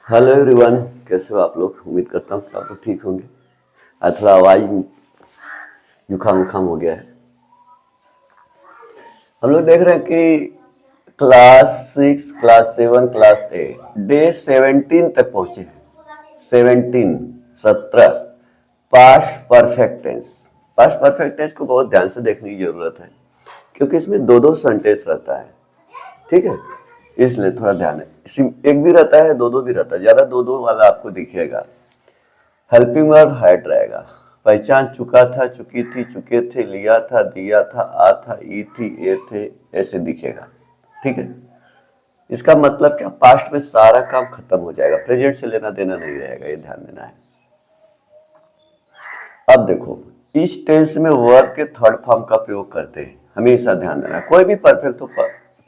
Hello everyone, कैसे हो आप लोग। उम्मीद करता हूँ कि आप लोग ठीक होंगे। आज थोड़ा आवाज जुकाम उखाम हो गया है। हम लोग देख रहे हैं कि क्लास 6, क्लास 7, क्लास 8 डे 17 तक पहुंचे हैं। 17 past perfect tense. Past perfect tense को बहुत ध्यान से देखने की जरूरत है, क्योंकि इसमें दो दो सेंटेंस रहता है। ठीक है, इसलिए थोड़ा ध्यान है। एक भी रहता है, दो दो भी रहता है। ज्यादा दो दो वाला आपको दिखेगा। हेल्पिंग वर्ब हैड रहेगा। पहचान चुका था, चुकी थी, चुके थे, लिया था, दिया था, आ था, ई थी, ए थे, ऐसे दिखेगा। ठीक है, इसका मतलब क्या, पास्ट में सारा काम खत्म हो जाएगा, प्रेजेंट से लेना देना नहीं रहेगा, ये ध्यान देना है। अब देखो, इस टेंस में वर्ब के थर्ड फॉर्म का प्रयोग करते हैं, हमेशा ध्यान देना। कोई भी परफेक्ट हो,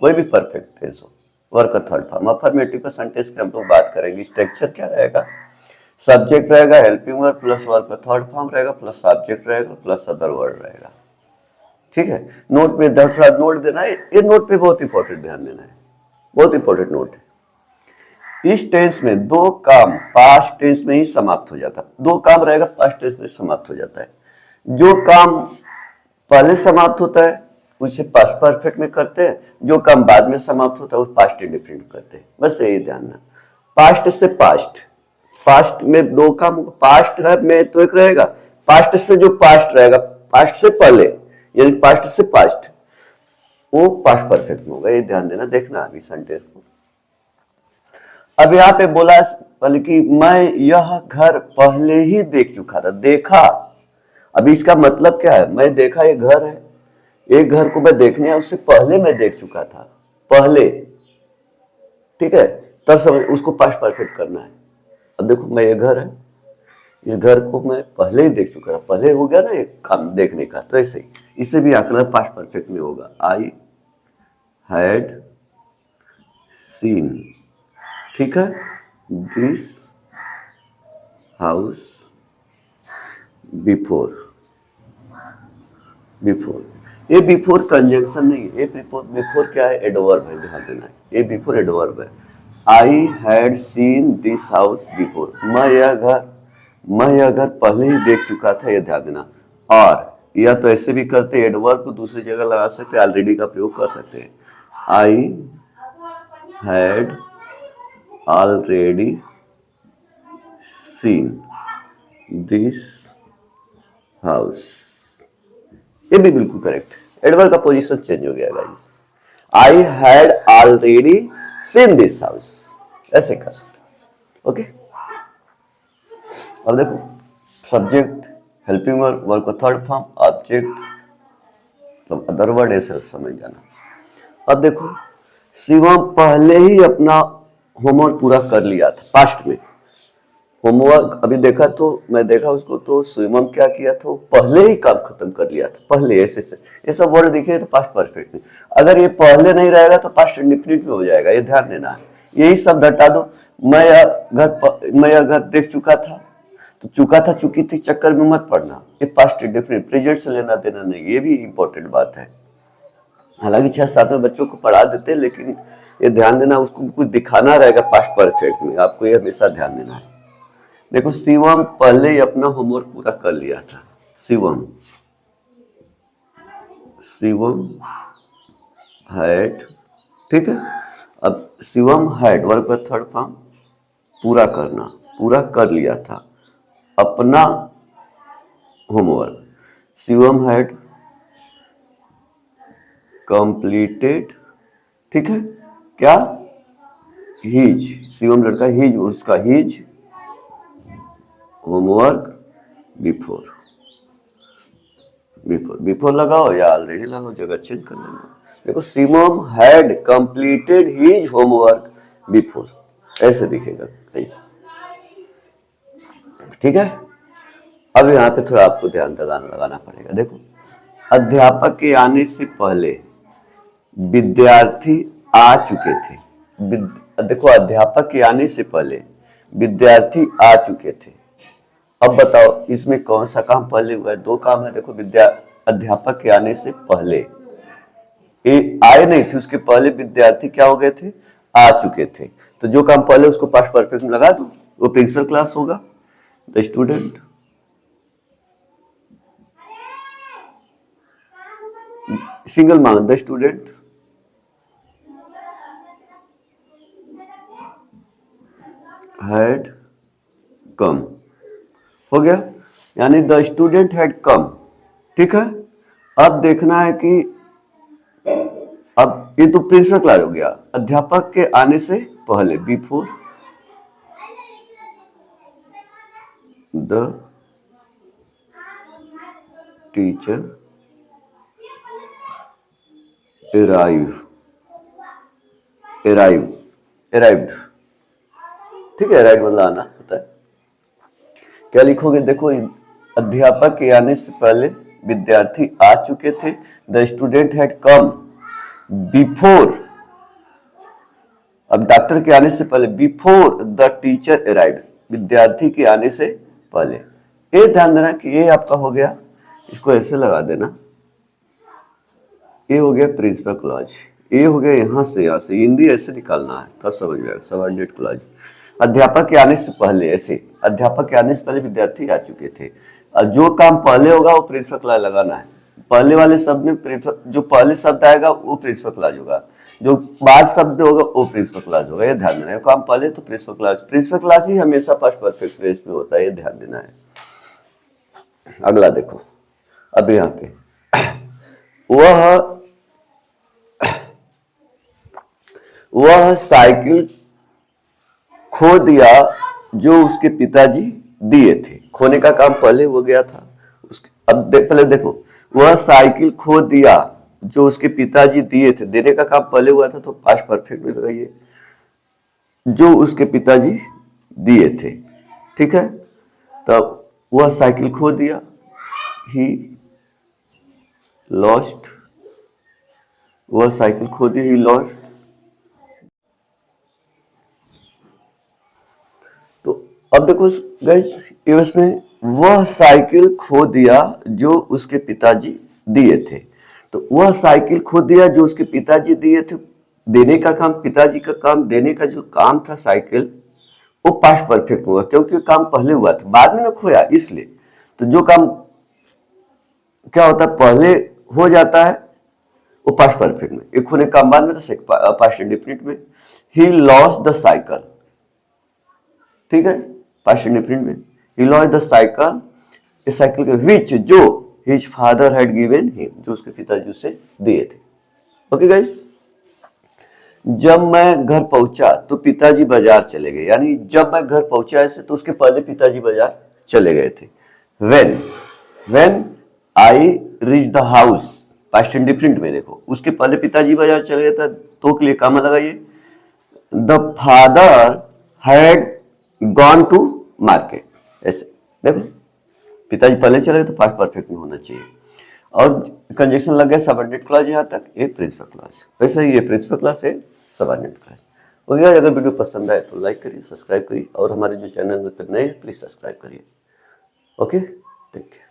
कोई भी परफेक्ट टेंस हो, वर्ब का थर्ड फॉर्म। अफर्मेटिव का सेंटेंस पे हम लोग बात करेंगे। स्ट्रक्चर क्या रहेगा, सब्जेक्ट रहेगा, हेल्पिंग वर्ब प्लस वर्ब का थर्ड फॉर्म रहेगा, प्लस सब्जेक्ट रहेगा, प्लस अदर वर्ड रहेगा। ठीक है, नोट में थोड़ा नोट देना है, ये नोट पे बहुत इंपॉर्टेंट ध्यान देना है, बहुत इंपॉर्टेंट नोट है। इस टेंस में दो काम पास्ट टेंस में ही समाप्त हो जाता है। दो काम रहेगा, पास्ट टेंस में समाप्त हो जाता है। जो काम पहले समाप्त होता है उसे पास्ट परफेक्ट में करते हैं, जो काम बाद में समाप्त होता है उसे पास्ट इंडेफिनिट करते हैं। बस यही ध्यान रखना। पास्ट से पास्ट, पास्ट में दो काम, पास्ट है में तो एक रहेगा, पास्ट से जो पास्ट रहेगा, पास्ट से पहले यानी पास्ट से पास्ट, वो पास्ट परफेक्ट में होगा। ये ध्यान देना, देखना अभी सेंटेंस को। अब यहाँ पे बोला बल्कि मैं यह घर पहले ही देख चुका था। देखा, अभी इसका मतलब क्या है, मैं देखा ये घर है, एक घर को मैं देखने आया, उससे पहले मैं देख चुका था, पहले। ठीक है, तब समझ, उसको पास्ट परफेक्ट करना है। अब देखो, मैं ये घर है, इस घर को मैं पहले ही देख चुका था, पहले हो गया ना एक काम देखने का, तो ऐसे ही इसे भी आंकड़ा पास्ट परफेक्ट में होगा। आई हैड सीन, ठीक है, दिस हाउस बिफोर। बिफोर, ये बिफोर कंजंक्शन नहीं है, ये बिफोर क्या है, एडवर्ब है, ध्यान देना है। ये बिफोर एडवर्ब है। I had seen this house before, मैं यह घर पहले ही देख चुका था, ये ध्यान देना। और या तो ऐसे भी करते, एडवर्ब को दूसरी जगह लगा सकते, ऑलरेडी का प्रयोग कर सकते हैं। I had already seen this house, ये भी बिल्कुल करेक्ट। एडवर्ब का पोजीशन चेंज हो गया guys. I had already seen this house, ऐसे कर सकते। ओके, अब देखो, सब्जेक्ट, हेल्पिंग वर्ब, वर्ब का थर्ड फॉर्म, ऑब्जेक्ट, मतलब अदर वर्ड, ऐसे समझ जाना। अब देखो, शिवम पहले ही अपना होमवर्क पूरा कर लिया था, पास्ट में। होमवर्क अभी देखा तो मैं देखा उसको, तो शिवम क्या किया था, पहले ही काम खत्म कर लिया था, पहले। ऐसे से ये सब वर्ड दिखे तो पास्ट परफेक्ट में। अगर ये पहले नहीं रहेगा तो पास्ट इंडेफिनिट में हो जाएगा, ये ध्यान देना है। यही सब हटा दो। मैं यह घर देख चुका था, तो चुका था, चुकी थी चक्कर में मत पड़ना, ये पास्ट इंडेफिनिट, प्रेजेंट से लेना देना नहीं, ये भी इंपॉर्टेंट बात है। हालांकि 6-7 में बच्चों को पढ़ा देते, लेकिन ये ध्यान देना, उसको कुछ दिखाना रहेगा पास्ट परफेक्ट में, आपको ये हमेशा ध्यान देना है। देखो, शिवम पहले ही अपना होमवर्क पूरा कर लिया था। शिवम हैड, ठीक है। अब शिवम हैड, वर्ब का थर्ड फॉर्म, पूरा करना, पूरा कर लिया था अपना होमवर्क। शिवम हैड कंप्लीटेड, ठीक है, क्या, हिज, शिवम लड़का, हिज, उसका हिज होमवर्क बिफोर। बिफोर लगाओ या ऑलरेडी लगाओ, जगह चेंज कर लेना। देखो, Shivam had completed his homework before, ऐसे दिखेगा। ठीक है, अब यहाँ पे थोड़ा आपको ध्यान लगाना पड़ेगा। देखो, अध्यापक के आने से पहले विद्यार्थी आ चुके थे। देखो, अध्यापक के आने से पहले विद्यार्थी आ चुके थे। अब बताओ, इसमें कौन सा काम पहले हुआ है, दो काम है। देखो, अध्यापक के आने से पहले, आए नहीं थे, उसके पहले विद्यार्थी क्या हो गए थे, आ चुके थे। तो जो काम पहले उसको पास्ट परफेक्ट में लगा दो, वो प्रिंसिपल क्लास होगा। द स्टूडेंट सिंगल मांग, द स्टूडेंट हैड कम, हो गया, यानी द स्टूडेंट हैड कम। ठीक है, अब देखना है कि अब ये तो प्रिंसिपल क्लास हो गया, अध्यापक के आने से पहले, बिफोर द टीचर अराइव्ड। ठीक है, अराइव्ड मतलब आना होता है। क्या लिखोगे, देखो, अध्यापक के आने से पहले विद्यार्थी आ चुके थे। The student had come before, अब डॉक्टर के आने से पहले, बिफोर द टीचर अराइव्ड, विद्यार्थी के आने से पहले। ये ध्यान देना कि ये आपका हो गया, इसको ऐसे लगा देना, ये हो गया प्रिंसिपल क्लॉज, ये हो गया यहां से हिंदी ऐसे निकालना है, तब समझ में आएगा। सबऑर्डिनेट क्लॉज, अध्यापक के आने से पहले, ऐसे अध्यापक के आने से पहले विद्यार्थी आ चुके थे। जो काम पहले होगा वो प्रिंसिपल क्लॉज लगाना है। पहले वाले शब्द में जो पहले शब्द आएगा वो प्रिंसिपल क्लॉज होगा, जो बाद शब्द होगा वो प्रिंसिपल क्लॉज होगा। ये ध्यान देना है, काम पहले तो प्रिंसिपल क्लॉज ही हमेशा फर्स्ट परफेक्ट टेंस में होता है, ये ध्यान देना है। अगला देखो, अब यहाँ पे वह साइकिल खो दिया जो उसके पिताजी दिए थे। खोने का काम पहले हो गया था, अब पहले देखो, वह साइकिल खो दिया जो उसके पिताजी दिए थे, देने का काम पहले हुआ था तो पास्ट परफेक्ट में लगाइए, जो उसके पिताजी दिए थे। ठीक है, तब वह साइकिल खो दिया, ही लॉस्ट, वह साइकिल खो दी, ही लॉस्ट। तो अब देखो गाइस, इसमें वह साइकिल खो दिया जो उसके पिताजी दिए थे, तो वह साइकिल खो दिया जो उसके पिताजी दिए थे, देने का काम पिताजी का काम, देने का जो काम था साइकिल, वो पास्ट परफेक्ट होगा क्योंकि काम पहले हुआ था, बाद में ना खोया इसलिए। तो जो काम क्या होता है पहले हो जाता है वो पास्ट परफेक्ट में, एक होने काम बाद में तो पास्ट इंडेफिनिट में। ही लॉस्ट द साइकिल, ठीक है, पास्ट इंडेफिनिट में, ही लॉस्ट द साइकिल, इस साइकिल के विच जो his father had given him, जो उसके पिताजी उसे दिए थे। ओके गाइस, जब मैं घर पहुंचा तो पिताजी बाजार चले गए, यानी जब मैं घर पहुंचा ऐसे तो उसके पहले पिताजी बाजार चले गए थे। When I reach the house, past indifferent में देखो, उसके पहले पिताजी बाजार चले गए थे, तो के लिए काम लगाइए, the father had gone to market, ऐसे देखो, पिताजी पहले चले गए तो पास्ट परफेक्ट में होना चाहिए। और कंजक्शन लग गया सबऑर्डिनेट क्लॉज, यहाँ तक ये प्रिंसिपल क्लॉज, वैसे ही ये प्रिंसिपल क्लॉज है, सबऑर्डिनेट क्लॉज। ओके, अगर वीडियो पसंद आए तो लाइक करिए, सब्सक्राइब करिए, और हमारे जो चैनल में नए प्लीज सब्सक्राइब करिए। Okay, thank you.